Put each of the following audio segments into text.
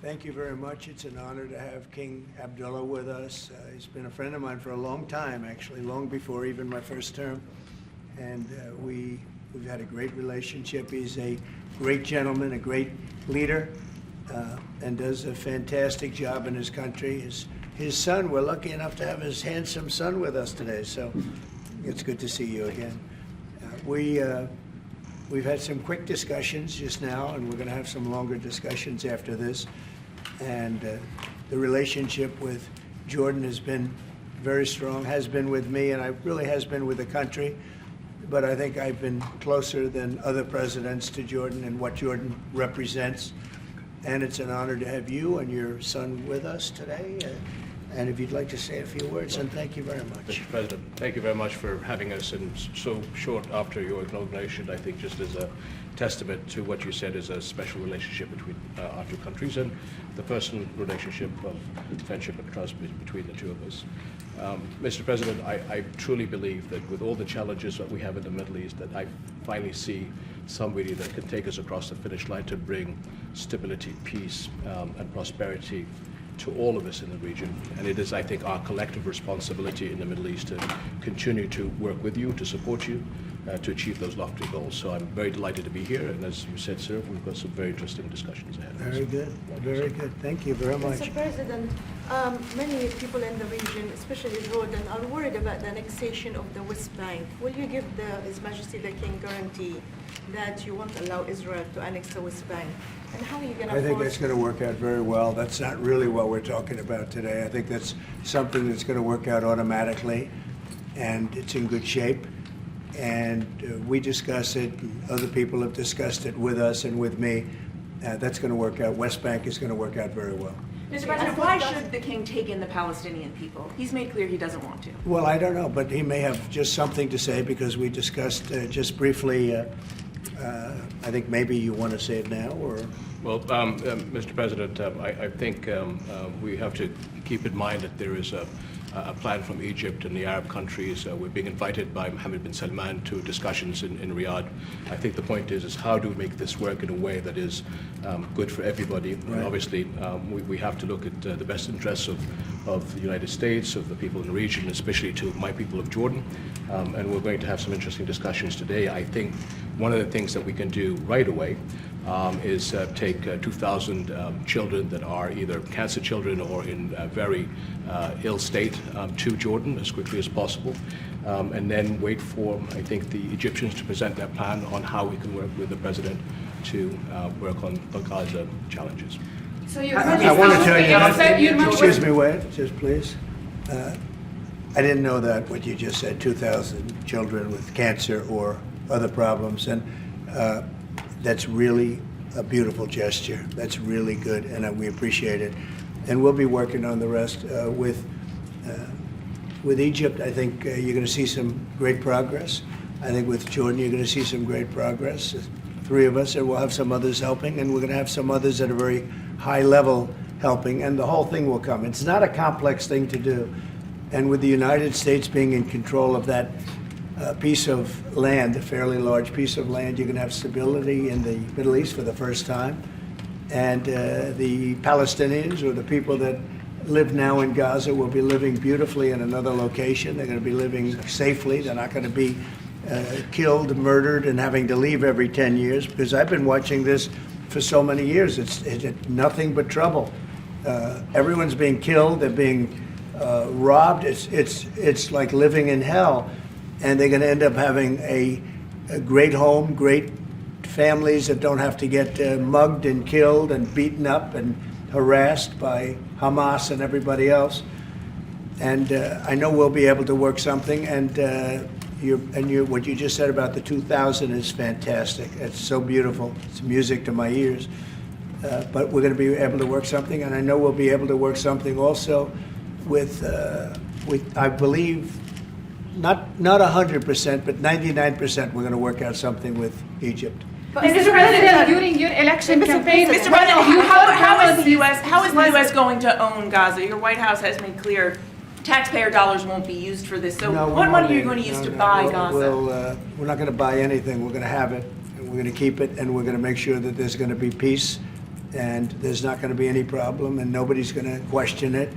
Thank you very much. It's an honor to have King Abdullah with us. He's been a friend of mine for a long time, actually, long before even my first term. And we've had a great relationship. He's a great gentleman, a great leader, and does a fantastic job in his country. His son, we're lucky enough to have his handsome son with us today, so it's good to see you again. We've had some quick discussions just now, and we're going to have some longer discussions after this. And the relationship with Jordan has been very strong, has been with me, and really has been with the country. But I think I've been closer than other presidents to Jordan and what Jordan represents. And it's an honor to have you and your son with us today. And if you'd like to say a few words, and thank you very much. Mr. President, thank you very much for having us, and so short after your inauguration, I think just as a testament to what you said is a special relationship between our two countries and the personal relationship of friendship and trust between the two of us. Mr. President, I truly believe that with all the challenges that we have in the Middle East, that I finally see somebody that can take us across the finish line to bring stability, peace, and prosperity to all of us in the region. And it is, I think, our collective responsibility in the Middle East to continue to work with you, to support you, to achieve those lofty goals. So I'm very delighted to be here, and as you said, sir, we've got some very interesting discussions ahead. Very good, very good. Thank you very much. Mr. President, many people in the region, especially Jordan, are worried about the annexation of the West Bank. Will you give His Majesty the King guarantee that you won't allow Israel to annex the West Bank? And how are you going to I think that's going to work out very well. That's not really what we're talking about today. I think that's something that's going to work out automatically, and it's in good shape. And we discuss it, and other people have discussed it with us and with me. That's going to work out. West Bank is going to work out very well. Mr. President, why should the king take in the Palestinian people? He's made clear he doesn't want to. Well, I don't know, but he may have just something to say, because we discussed just briefly. I think maybe you want to say it now, or? Well, Mr. President, I think we have to keep in mind that there is a plan from Egypt and the Arab countries. We're being invited by Mohammed bin Salman to discussions in Riyadh. I think the point is how do we make this work in a way that is good for everybody? Right. And obviously, we have to look at the best interests of the United States, of the people in the region, especially to my people of Jordan. And we're going to have some interesting discussions today. I think one of the things that we can do right away is take 2,000 children that are either cancer children or in a very ill state to Jordan as quickly as possible, and then wait for, I think, the Egyptians to present their plan on how we can work with the president to work on the Gaza challenges. So I want to tell you, excuse me, wait, just please. I didn't know that, what you just said, 2,000 children with cancer or other problems, and that's really a beautiful gesture. That's really good, and we appreciate it. And we'll be working on the rest with Egypt. I think you're going to see some great progress. I think with Jordan, you're going to see some great progress. 3 of us, and we'll have some others helping, and we're going to have some others at a very high level helping, and the whole thing will come. It's not a complex thing to do. And with the United States being in control of that piece of land, a fairly large piece of land, you're going to have stability in the Middle East for the first time. And the Palestinians, or the people that live now in Gaza, will be living beautifully in another location. They're going to be living safely. They're not going to be killed, murdered, and having to leave every 10 years, because I've been watching this for so many years. It's nothing but trouble. Everyone's being killed. They're being robbed. It's like living in hell. And they're going to end up having a great home, great families that don't have to get mugged and killed and beaten up and harassed by Hamas and everybody else. And I know we'll be able to work something. And what you just said about the 2,000 is fantastic. It's so beautiful. It's music to my ears. But we're going to be able to work something, and I know we'll be able to work something also with I believe, not 100%, but 99%. We're going to work out something with Egypt. But Mr. President, during your election campaign, Mr. President, how is the U.S. going to own Gaza? Your White House has made clear taxpayer dollars won't be used for this. So what money are you going to use to buy Gaza? We're not going to buy anything. We're going to have it, and we're going to keep it, and we're going to make sure that there's going to be peace and there's not going to be any problem, and nobody's going to question it,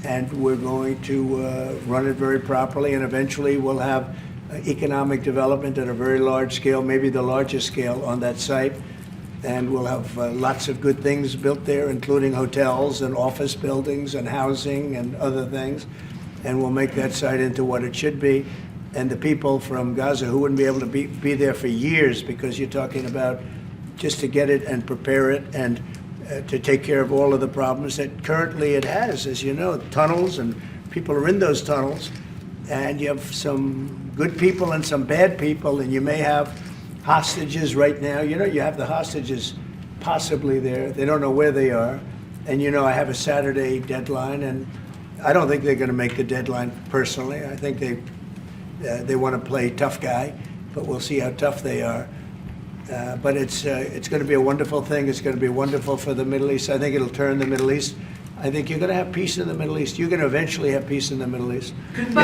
and we're going to run it very properly, and eventually we'll have economic development at a very large scale, maybe the largest scale on that site, and we'll have lots of good things built there, including hotels and office buildings and housing and other things, and we'll make that site into what it should be. And the people from Gaza who wouldn't be able to be there for years, because you're talking about just to get it and prepare it and to take care of all of the problems that currently it has, as you know, tunnels, and people are in those tunnels, and you have some good people and some bad people, and you may have hostages right now. You know, you have the hostages possibly there. They don't know where they are. And, you know, I have a Saturday deadline, and I don't think they're going to make the deadline personally. I think they want to play tough guy, but we'll see how tough they are. But it's going to be a wonderful thing. It's going to be wonderful for the Middle East. I think it'll turn the Middle East. I think you're going to have peace in the Middle East. You're going to eventually have peace in the Middle East. Couldn't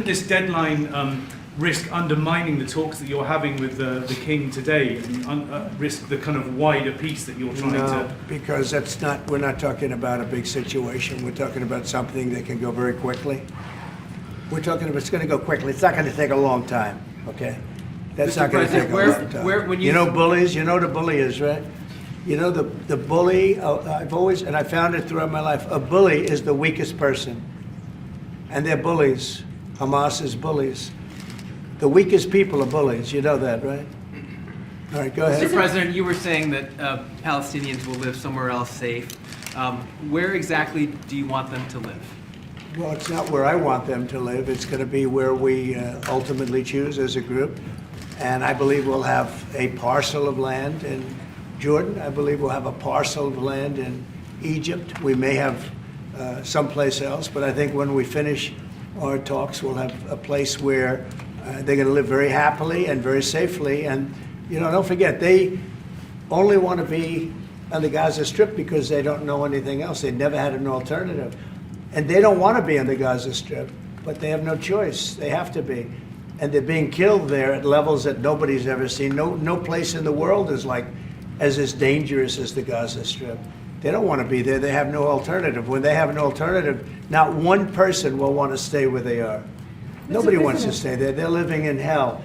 this deadline risk undermining the talks that you're having with the king today, and risk the kind of wider peace that you're trying to? Because we're not talking about a big situation. We're talking about something that can go very quickly. We're talking about it's going to go quickly. It's not going to take a long time, okay? That's not going to take a long time. You know bullies? You know what a bully is, right? You know the bully, I've always, and I found it throughout my life, a bully is the weakest person. And they're bullies. Hamas is bullies. The weakest people are bullies. You know that, right? All right, go ahead. Mr. President, you were saying that Palestinians will live somewhere else safe. Where exactly do you want them to live? Well, it's not where I want them to live. It's going to be where we ultimately choose as a group. And I believe we'll have a parcel of land in Jordan. I believe we'll have a parcel of land in Egypt. We may have someplace else, but I think when we finish our talks, we'll have a place where they're going to live very happily and very safely. And, you know, don't forget, they only want to be on the Gaza Strip because they don't know anything else. They've never had an alternative. And they don't want to be on the Gaza Strip, but they have no choice. They have to be. And they're being killed there at levels that nobody's ever seen. No place in the world is as dangerous as the Gaza Strip. They don't want to be there. They have no alternative. When they have an alternative, not one person will want to stay where they are. Nobody wants to stay there. They're living in hell.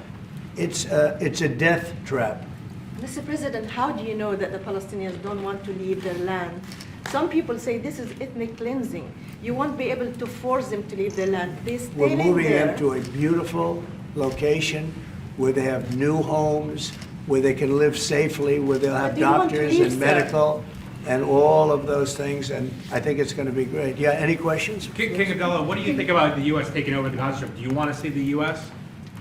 It's a death trap. Mr. President, how do you know that the Palestinians don't want to leave their land? Some people say this is ethnic cleansing. You won't be able to force them to leave their land. They stay We're moving there. them to a beautiful location where they have new homes, where they can live safely, where they'll have But they want to doctors leave, and sir. medical and all of those things. And I think it's going to be great. Yeah, any questions? King Abdullah, what do you think about the U.S. taking over the Gaza Strip? Do you want to see the U.S.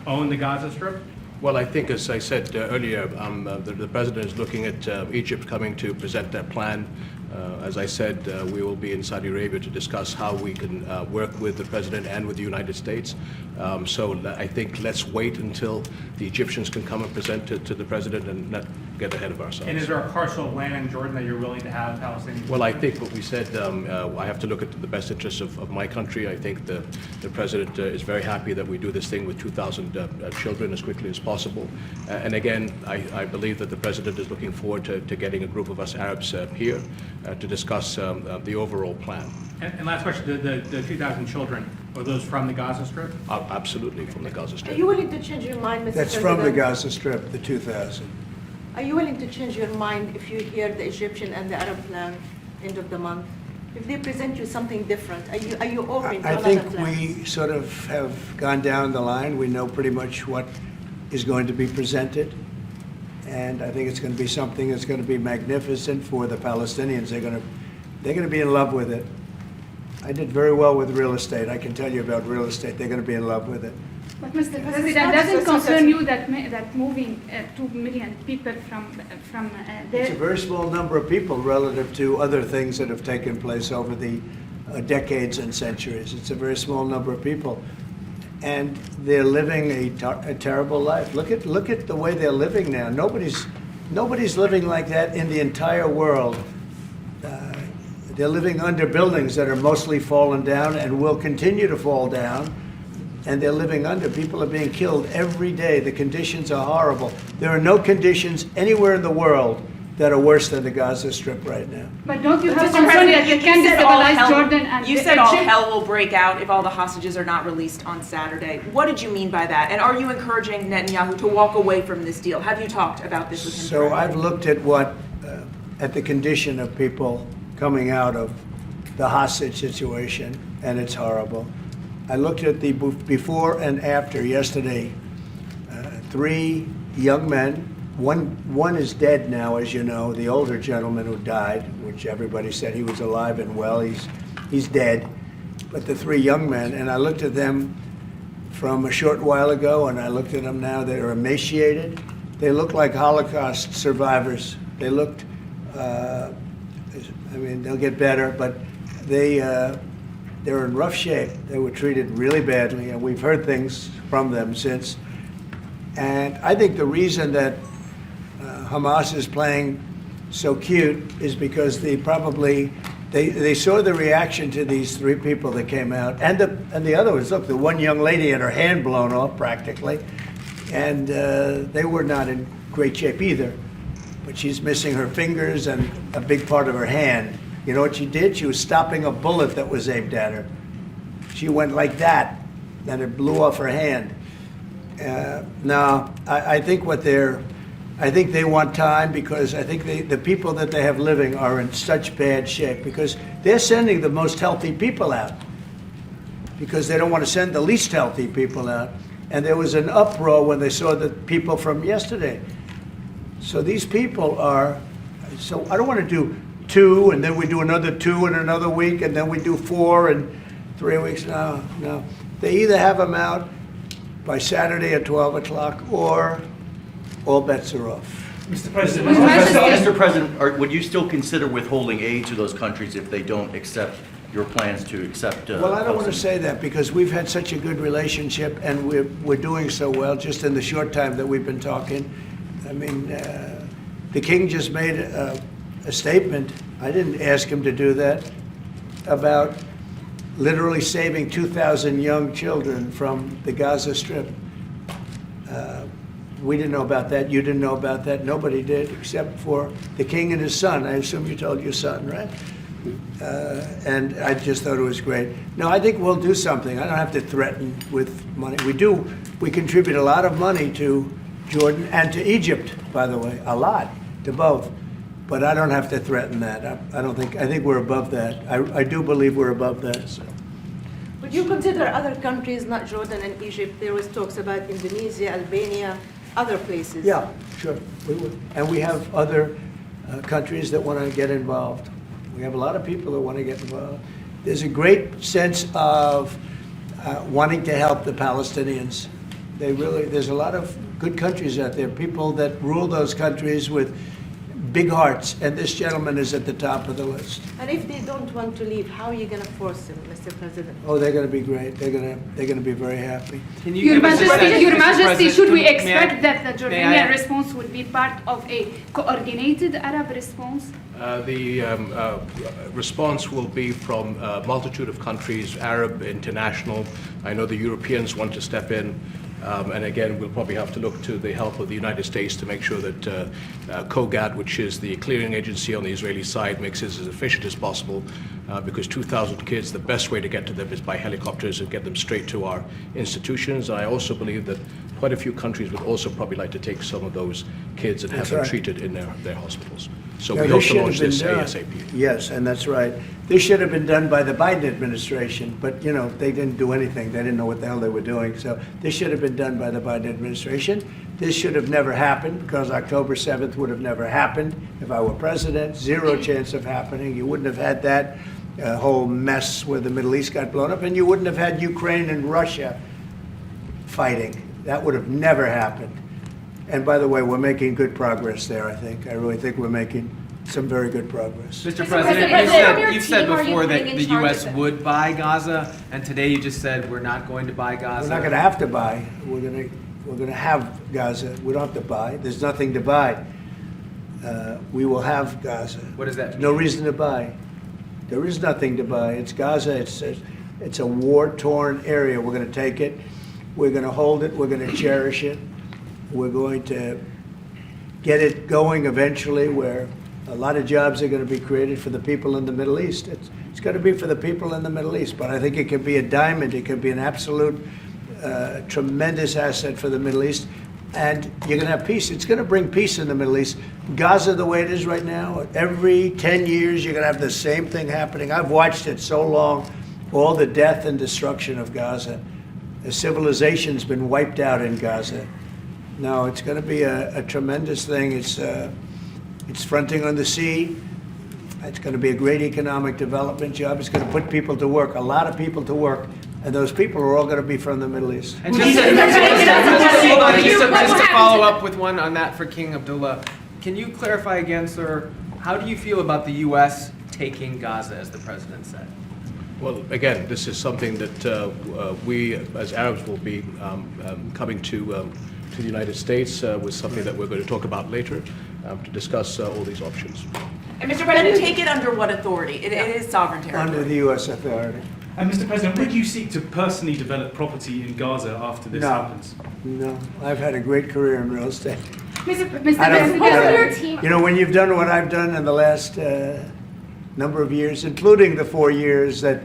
own the Gaza Strip? Well, I think, as I said earlier, the president is looking at Egypt coming to present their plan. As I said, we will be in Saudi Arabia to discuss how we can work with the president and with the United States. So I think let's wait until the Egyptians can come and present it to the president and not get ahead of ourselves. And is there a parcel of land in Jordan that you're willing to have Palestinians? Well, I think what we said, I have to look at the best interests of my country. I think the president is very happy that we do this thing with 2,000 children as quickly as possible. And again, I believe that the president is looking forward to getting a group of us Arabs here to discuss the overall plan. And last question, the 2,000 children, are those from the Gaza Strip? Absolutely, from the Gaza Are Strip. you willing to change your mind, Mr. That's President? from the Gaza Strip, the 2,000. Are you willing to change your mind if you hear the Egyptian and the Arab plan end of the month? If they present you something different, are you open to I another think plan? we sort of have gone down the line. We know pretty much what is going to be presented. And I think it's going to be something that's going to be magnificent for the Palestinians. They're going to be in love with it. I did very well with real estate. I can tell you about real estate. They're going to be in love with it. But Mr. President, doesn't concern you that moving 2 million people from It's a there? very small number of people relative to other things that have taken place over the decades and centuries. It's a very small number of people. And they're living a terrible life. Look at the way they're living now. Nobody's living like that in the entire world. They're living under buildings that are mostly fallen down and will continue to fall down. And they're living under. People are being killed every day. The conditions are horrible. There are no conditions anywhere in the world that are worse than the Gaza Strip right now. But don't you have Mr. concern President, that you you can said all destabilize hell- Jordan and You said all Egypt? hell will break out if all the hostages are not released on Saturday. What did you mean by that? And are you encouraging Netanyahu to walk away from this deal? Have you talked about this with him? So I've looked at at the condition of people coming out of the hostage situation, and it's horrible. I looked at the before and after yesterday. 3 young men. One is dead now, as you know, the older gentleman who died, which everybody said he was alive and well. He's dead. But the 3 young men, and I looked at them from a short while ago, and I looked at them now. They're emaciated. They look like Holocaust survivors. They looked. I mean, they'll get better, but they're in rough shape. They were treated really badly, and we've heard things from them since. And I think the reason that Hamas is playing so cute is because they saw the reaction to these 3 people that came out, and the other was, look, the one young lady had her hand blown off practically, and they were not in great shape either. But she's missing her fingers and a big part of her hand. You know what she did? She was stopping a bullet that was aimed at her. She went like that, and it blew off her hand. No, I think I think they want time, because I think the people that they have living are in such bad shape, because they're sending the most healthy people out because they don't want to send the least healthy people out. And there was an uproar when they saw the people from yesterday. So these people are, so I don't want to do 2 and then we do another 2 in another week and then we do 4 in 3 weeks. No. They either have them out by Saturday at 12 o'clock or all bets are off. Mr. President, Mr. President, would you still consider withholding aid to those countries if they don't accept your plans to accept? Well, I don't want to say that because we've had such a good relationship and we're doing so well just in the short time that we've been talking. I mean, the king just made a statement. I didn't ask him to do that, about literally saving 2,000 young children from the Gaza Strip. We didn't know about that. You didn't know about that. Nobody did except for the king and his son. I assume you told your son, right? And I just thought it was great. No, I think we'll do something. I don't have to threaten with money. We contribute a lot of money to Jordan and to Egypt, by the way, a lot, to both. But I don't have to threaten that. I think we're above that. I do believe we're above that. So. Would you consider other countries, not Jordan and Egypt? There was talks about Indonesia, Albania, other places. Yeah, sure, we would. And we have other countries that want to get involved. We have a lot of people that want to get involved. There's a great sense of wanting to help the Palestinians. There's a lot of good countries out there, people that rule those countries with big hearts, and this gentleman is at the top of the list. And if they don't want to leave, how are you going to force them, Mr. President? Oh, they're going to be great. They're going to be very happy. Can you Your give us a sense, Majesty, Your Mr. Majesty, President, should we may I- expect that the may I- Jordanian response would be part of a coordinated Arab response? The response will be from a multitude of countries, Arab, international. I know the Europeans want to step in. And again, we'll probably have to look to the help of the United States to make sure that COGAT, which is the clearing agency on the Israeli side, makes it as efficient as possible, because 2,000 kids, the best way to get to them is by helicopters and get them straight to our institutions. I also believe that quite a few countries would also probably like to take some of those kids and have That's them right. treated in their hospitals. So Now, we this hope to should launch have this been done. ASAP. Yes, and that's right. This should have been done by the Biden administration, but, you know, they didn't do anything. They didn't know what the hell they were doing. So this should have been done by the Biden administration. This should have never happened because October 7th would have never happened if I were president. Zero chance of happening. You wouldn't have had that whole mess where the Middle East got blown up, and you wouldn't have had Ukraine and Russia fighting. That would have never happened. And by the way, we're making good progress there, I think. I really think we're making some very good progress. Mr. President, President, you said team, are you before that putting the in charge U.S. of it? would buy Gaza, and today you just said we're not going to buy Gaza. We're not going to have to buy. We're going to have Gaza. We don't have to buy. There's nothing to buy. We will have Gaza. What does that mean? No reason to buy. There is nothing to buy. It's Gaza. It's a war-torn area. We're going to take it. We're going to hold it. We're going to cherish it. We're going to get it going eventually where a lot of jobs are going to be created for the people in the Middle East. It's going to be for the people in the Middle East, but I think it can be a diamond. It can be an absolute tremendous asset for the Middle East. And you're going to have peace. It's going to bring peace in the Middle East. Gaza, the way it is right now, every 10 years you're going to have the same thing happening. I've watched it so long, all the death and destruction of Gaza. The civilization's been wiped out in Gaza. No, it's going to be a tremendous thing. It's fronting on the sea. It's going to be a great economic development job. It's going to put people to work, a lot of people to work. And those people are all going to be from the Middle East. And just to follow up with one on that for King Abdullah, can you clarify again, sir, how do you feel about the U.S. taking Gaza, as the president said? Well, again, this is something that we, as Arabs, will be coming to the United States with something that we're going to talk about later to discuss all these options. And Mr. President, take it under what authority? It is sovereign territory. Under the U.S. authority. And Mr. President, would you seek to personally develop property in Gaza after this happens? No, I've had a great career in real estate. Mr. I don't- President, You know, when you've done what I've done in the last number of years, including the 4 years that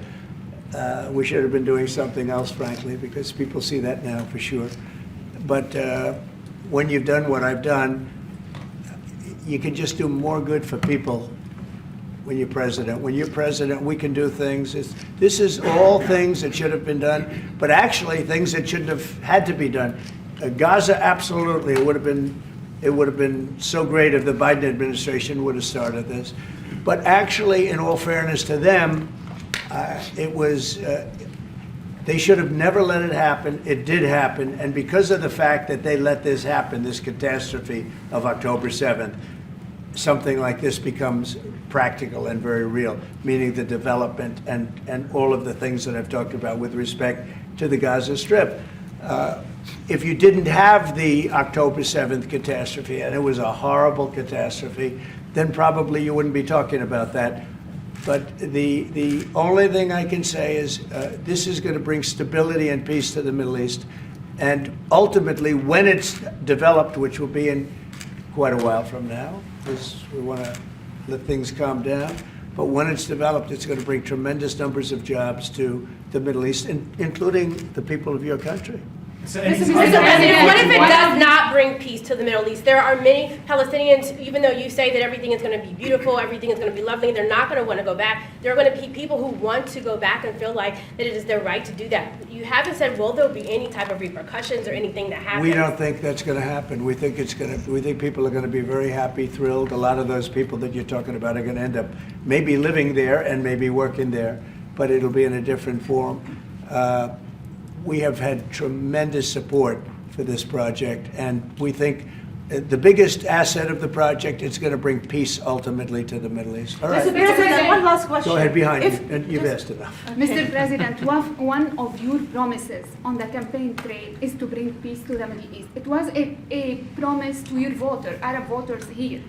we should have been doing something else, frankly, because people see that now for sure. But when you've done what I've done, you can just do more good for people when you're president. When you're president, we can do things. This is all things that should have been done, but actually things that shouldn't have had to be done. Gaza, absolutely, it would have been so great if the Biden administration would have started this. But actually, in all fairness to them, they should have never let it happen. It did happen, and because of the fact that they let this happen, this catastrophe of October 7th, something like this becomes practical and very real, meaning the development and all of the things that I've talked about with respect to the Gaza Strip. If you didn't have the October 7th catastrophe, and it was a horrible catastrophe, then probably you wouldn't be talking about that. But the only thing I can say is this is going to bring stability and peace to the Middle East. And ultimately, when it's developed, which will be in quite a while from now, because we want to let things calm down. But when it's developed, it's going to bring tremendous numbers of jobs to the Middle East, including the people of your country. So Mr. President, what if it does not bring peace to the Middle East? There are many Palestinians, even though you say that everything is going to be beautiful, everything is going to be lovely, they're not going to want to go back. There are going to be people who want to go back and feel like that it is their right to do that. You haven't said, will there be any type of repercussions or anything that happens? We don't think that's going to happen. We think people are going to be very happy, thrilled. A lot of those people that you're talking about are going to end up maybe living there and maybe working there, but it'll be in a different form. We have had tremendous support for this project, and we think the biggest asset of the project is going to bring peace ultimately to the Middle East. All right. Mr. President, one last question. Go ahead, behind you. And you've asked enough. Mr. President, one of your promises on the campaign trail is to bring peace to the Middle East. It was a promise to your Arab voters here.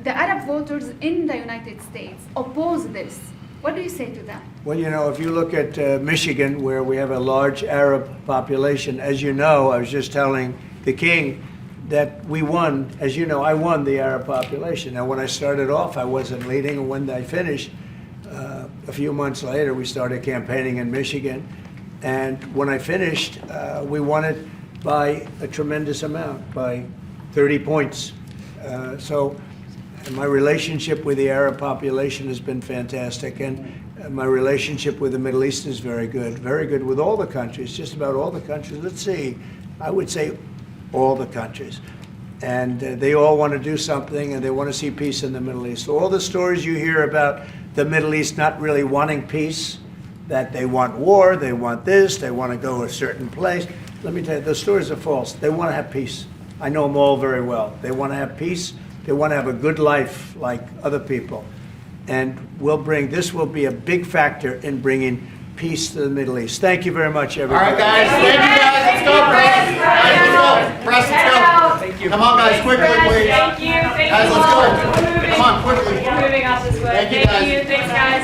The Arab voters in the United States oppose this. What do you say to them? Well, you know, if you look at Michigan, where we have a large Arab population, as you know, I was just telling the King that we won. As you know, I won the Arab population. Now, when I started off, I wasn't leading, and when I finished, a few months later, we started campaigning in Michigan. And when I finished, we won it by a tremendous amount, by 30 points. And my relationship with the Arab population has been fantastic, and my relationship with the Middle East is very good with all the countries, just about all the countries. Let's see, I would say all the countries. And they all want to do something, and they want to see peace in the Middle East. All the stories you hear about the Middle East not really wanting peace, that they want war, they want this, they want to go a certain place. Let me tell you, those stories are false. They want to have peace. I know them all very well. They want to have peace. They want to have a good life like other people. And this will be a big factor in bringing peace to the Middle East. Thank you very much, everybody. All right, guys. Thank you, guys. Let's go, press. Guys, let's go. Press, let's go. Thank you. Come on, guys, quickly, please. Thank you. Guys, let's go. Come on, quickly. We're moving off this way. Thank you, guys. Thanks, guys.